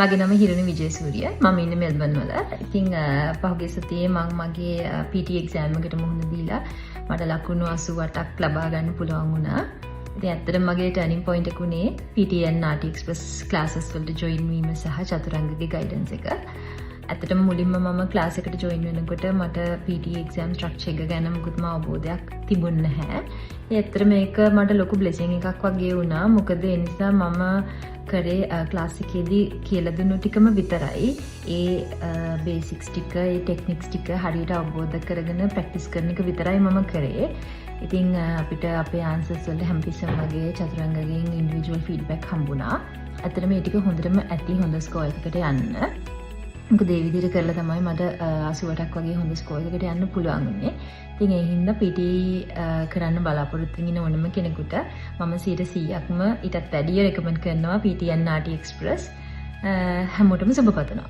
මගේ නම හිරුණි විජේසූරිය. මම ඉන්නේ මෙල්බන් වල. ඉතින් පහුගිය සතියේ මම මගේ PT එක්සෑම් එකට මුහුණ දීලා මට ලකුණු 88ක් ලබා ගන්න පුළුවන් වුණා. ඉතින් ඇත්තටම මගේ ටර්නින් පොයින්ට් එක උනේ PT and RT Express classes වලට join වීම සහ චතුරංගගේ guidance එක. ඇත්තටම මුලින්ම මම ක්ලාස් එකට join වෙනකොට මට PT exam structure එක ගැන මුකුත්ම අවබෝධයක් තිබුණ නැහැ. ඇත්තට මේක මට ලොකු blessing එකක් වගේ වුණා. මොකද ඒ නිසා මම කරේ ක්ලාස් එකේදී කියලා දුන්නු ටිකම විතරයි. ඒ බේසික්ස් ටික, ඒ ටෙක්නික්ස් ටික හරියට අවබෝධ කරගෙන ප්‍රැක්ටිස් කරන එක විතරයි මම කරේ. ඉතින් අපිට අපේ ආන්සර්ස් වලට හැමතිස්සෙම වගේ චතුරංගගෙන් ඉන්ඩිවිජුවල් ෆීඩ්බැක් හම්බුණා. ඇත්තට මේ ටික හොඳටම ඇති හොඳ ස්කෝර් එකකට යන්න. මොකද ඒ විදිහට කරලා තමයි මට 88ක් වගේ හොඳ ස්කෝර් එකකට යන්න පුළුවන් වුණේ. ඉතින් ඒ හින්දා PT කරන්න බලාපොරොත්තු වෙන ඕනම කෙනෙකුට මම 100%ක්ම ඊටත් වැඩිය රෙකමන්ඩ් කරනවා PT and RT Express. හැමෝටම සුබ පතනවා.